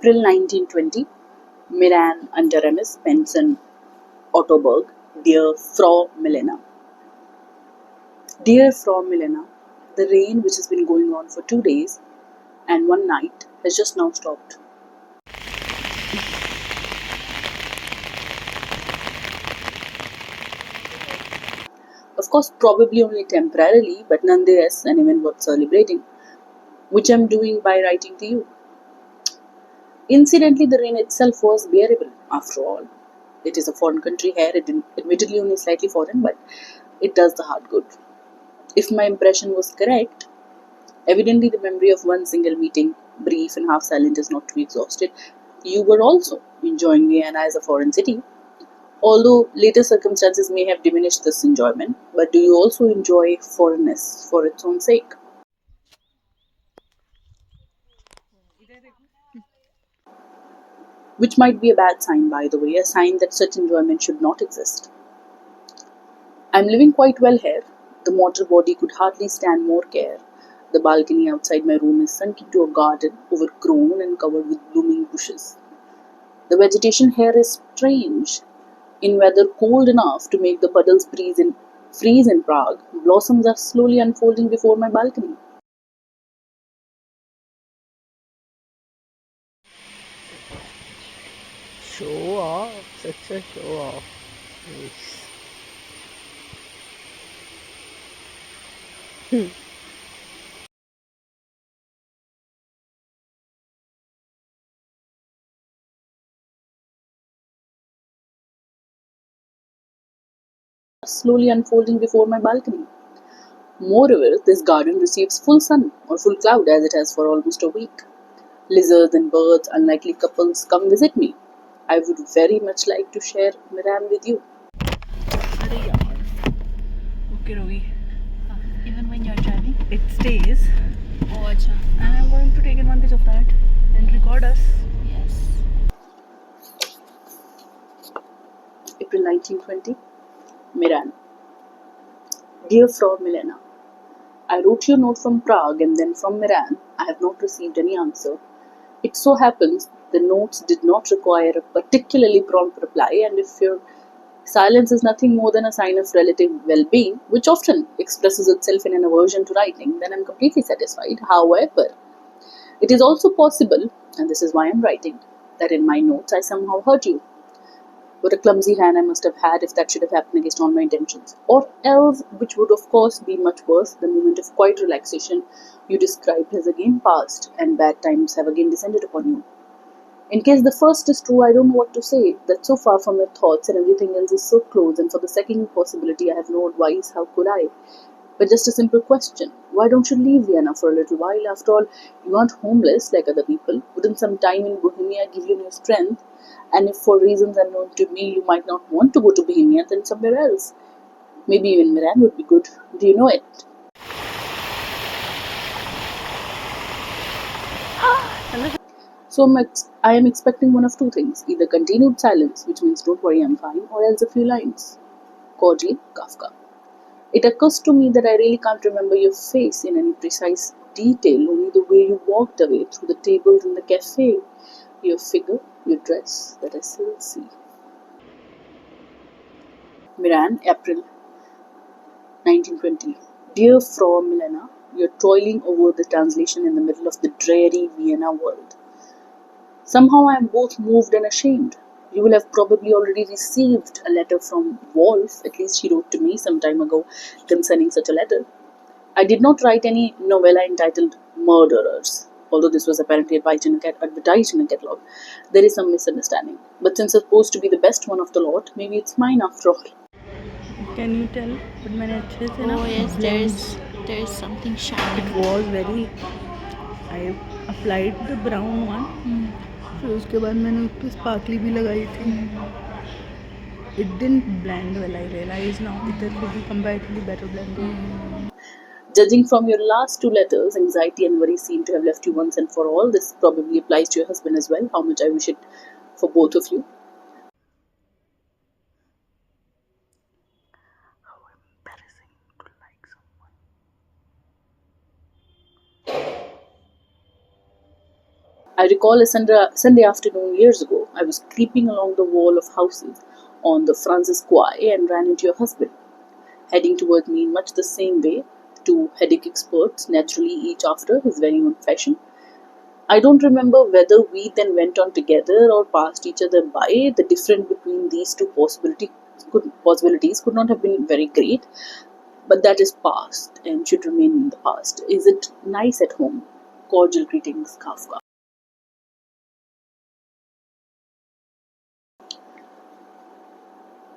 April 1920, Miran under MS Penson Ottoberg, dear Frau Milena. Dear Frau Milena, the rain which has been going on for 2 days and one night has just now stopped. Of course, probably only temporarily, but nonetheless an event worth celebrating, which I'm doing by writing to you. Incidentally, the rain itself was bearable, after all. It is a foreign country here, admittedly only slightly foreign, but it does the heart good. If my impression was correct, evidently the memory of one single meeting, brief and half silent, is not to be exhausted. You were also enjoying Vienna as a foreign city, although later circumstances may have diminished this enjoyment. But do you also enjoy foreignness for its own sake? Which might be a bad sign, by the way, a sign that such enjoyment should not exist. I'm living quite well here. The mortal body could hardly stand more care. The balcony outside my room is sunk into a garden, overgrown and covered with blooming bushes. The vegetation here is strange. In weather cold enough to make the puddles freeze in Prague, blossoms are slowly unfolding before my balcony. Show off, such a show off. Yes. Slowly unfolding before my balcony. Moreover, this garden receives full sun or full cloud as it has for almost a week. Lizards and birds, unlikely couples, come visit me. I would very much like to share Miran with you. अरे यार okay रोगी Even when you're driving? it stays Oh, acha. and I'm going to take advantage of that and record us. Yes. April 1920, Miran. Dear Frau Milena, I wrote you a note from Prague and then from Miran. I have not received any answer. It so happens the notes did not require a particularly prompt reply, and if your silence is nothing more than a sign of relative well being, which often expresses itself in an aversion to writing, then I'm completely satisfied. However, it is also possible, and this is why I'm writing, that in my notes I somehow hurt you. What a clumsy hand I must have had if that should have happened against all my intentions. Or else, which would of course be much worse, the moment of quiet relaxation you described has again passed, and bad times have again descended upon you. In case the first is true, I don't know what to say. That so far from your thoughts and everything else is so close, and for the second possibility I have no advice, how could I? But just a simple question. Why don't you leave Vienna for a little while? After all, you aren't homeless like other people. Wouldn't some time in Bohemia give you new strength? And if for reasons unknown to me you might not want to go to Bohemia, then somewhere else. Maybe even Milan would be good. Do you know it? So I am expecting one of two things. Either continued silence, which means don't worry, I'm fine, or else a few lines. Cordially, Kafka. It occurs to me that I really can't remember your face in any precise detail, only the way you walked away through the tables in the cafe, your figure, your dress, that I still see. Miran, April 1920. Dear Frau Milena, you're toiling over the translation in the middle of the dreary Vienna world. Somehow I am both moved and ashamed. You will have probably already received a letter from Wolf, at least she wrote to me some time ago concerning such a letter. I did not write any novella entitled Murderers, although this was apparently advertised in a catalogue. There is some misunderstanding. But since it's supposed to be the best one of the lot, maybe it's mine after all. Can you tell but मैंने अच्छे से ना Oh, yes, blends there's something it shining. was very I applied the brown one फिर उसके बाद मैंने उस पर स्पार्कली भी लगाई थी it didn't blend well I realize now it would be comparatively better blended. Judging from your last two letters, anxiety and worry seem to have left you once and for all. This probably applies to your husband as well. How much I wish it for both of you. How embarrassing to like someone. I recall a Sunday afternoon years ago. I was creeping along the wall of houses on the Franz Quay and ran into your husband, heading toward me in much the same way, two headache experts, naturally each after his very own fashion. I don't remember whether we then went on together or passed each other by. The difference between these two possibilities could not have been very great, but that is past and should remain in the past. Is it nice at home? Cordial greetings, Kafka.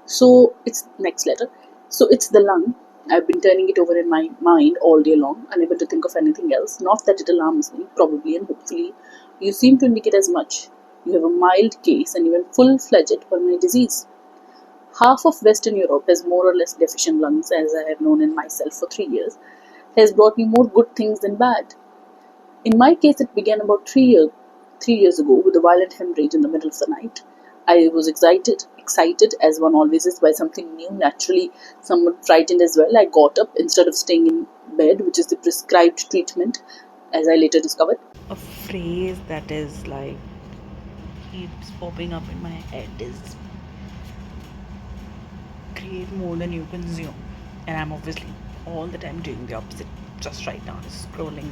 So it's next letter. So it's the lung. I've been turning it over in my mind all day long, unable to think of anything else. Not that it alarms me, probably and hopefully. You seem to indicate as much. You have a mild case and even full-fledged pulmonary disease. Half of Western Europe has more or less deficient lungs, as I have known in myself for 3 years. Has brought me more good things than bad. In my case, it began about 3 years ago with a violent hemorrhage in the middle of the night. I was excited as one always is by something new, naturally somewhat frightened as well. I got up instead of staying in bed, which is the prescribed treatment, as I later discovered. A phrase that is like keeps popping up in my head is create more than you consume. And I'm obviously all the time doing the opposite. Just right now, just scrolling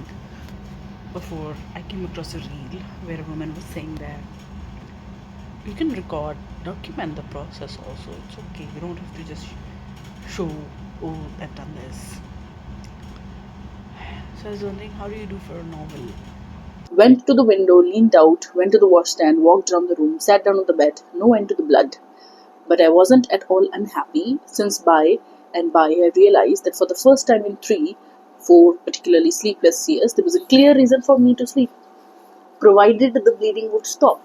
before I came across a reel where a woman was saying that you can document the process also. It's okay. You don't have to just show, oh, I've done this. So I was wondering, how do you do for a novel? Went to the window, leaned out, went to the washstand, walked around the room, sat down on the bed. No end to the blood. But I wasn't at all unhappy, since by and by I realized that for the first time in 4 particularly sleepless years, there was a clear reason for me to sleep, provided the bleeding would stop.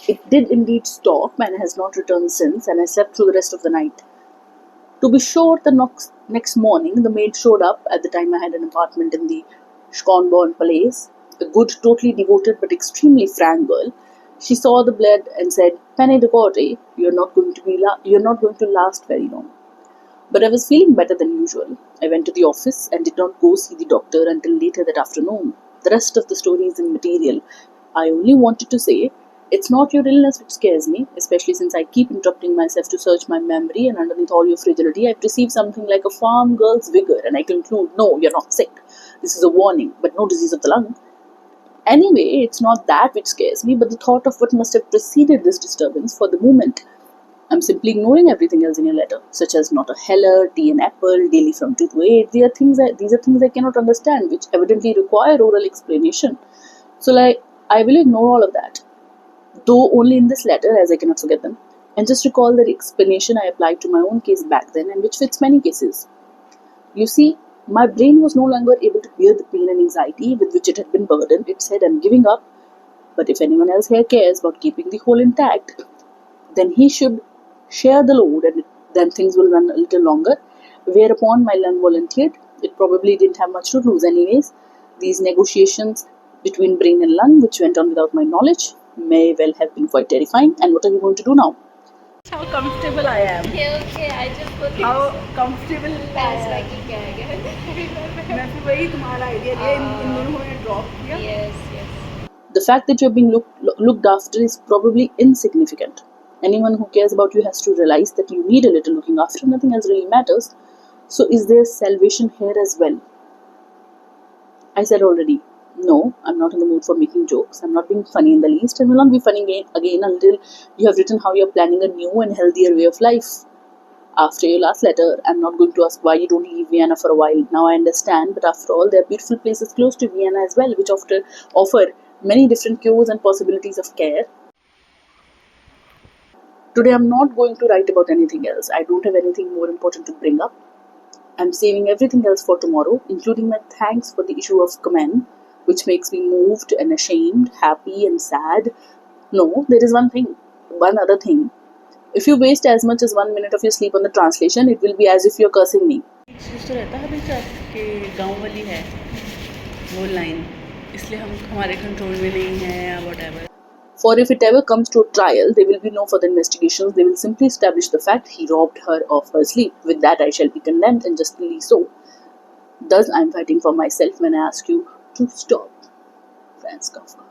It did indeed stop and has not returned since, and I slept through the rest of the night. To be sure, the next morning, the maid showed up. At the time, I had an apartment in the Schönborn Palace, a good, totally devoted but extremely frank girl. She saw the blood and said, "Penny de Corte, you're not going to last very long." But I was feeling better than usual. I went to the office and did not go see the doctor until later that afternoon. The rest of the story is immaterial. I only wanted to say, it's not your illness which scares me, especially since I keep interrupting myself to search my memory, and underneath all your fragility, I perceive something like a farm girl's vigor, and I conclude, no, you're not sick. This is a warning, but no disease of the lung. Anyway, it's not that which scares me, but the thought of what must have preceded this disturbance for the moment. I'm simply ignoring everything else in your letter, such as not a heller, tea and apple, daily from 2 to 8. These are things I cannot understand, which evidently require oral explanation. So, I will ignore all of that, though only in this letter, as I cannot forget them, and just recall the explanation I applied to my own case back then, and which fits many cases. You see, my brain was no longer able to bear the pain and anxiety with which it had been burdened. It said, I'm giving up, but if anyone else here cares about keeping the whole intact, then he should share the load, and then things will run a little longer. Whereupon my lung volunteered. It probably didn't have much to lose anyways. These negotiations between brain and lung, which went on without my knowledge, may well have been quite terrifying. And what are we going to do now? How comfortable I am. Okay, I just put How comfortable I pass am. like you can. मैं फिर वही तुम्हारा idea लिया इन दोनों ने drop किया. Yes. The fact that you're being looked after is probably insignificant. Anyone who cares about you has to realize that you need a little looking after. Nothing else really matters. So is there salvation here as well? I said already, no, I'm not in the mood for making jokes. I'm not being funny in the least, and will not be funny again until you have written how you're planning a new and healthier way of life. After your last letter, I'm not going to ask why you don't leave Vienna for a while. Now I understand, but after all, there are beautiful places close to Vienna as well, which offer many different cures and possibilities of care. Today, I'm not going to write about anything else. I don't have anything more important to bring up. I'm saving everything else for tomorrow, including my thanks for the issue of Command, which makes me moved and ashamed, happy and sad. No, there is one other thing. If you waste as much as 1 minute of your sleep on the translation, it will be as if you're cursing me. तो रहता है हमेशा कि गांव वाली है वो line, इसलिए हम हमारे कंट्रोल में नहीं है या whatever. For if it ever comes to a trial, there will be no further investigations. They will simply establish the fact he robbed her of her sleep. With that, I shall be condemned, and justly so. Thus, I am fighting for myself when I ask you to stop. Franz Kafka.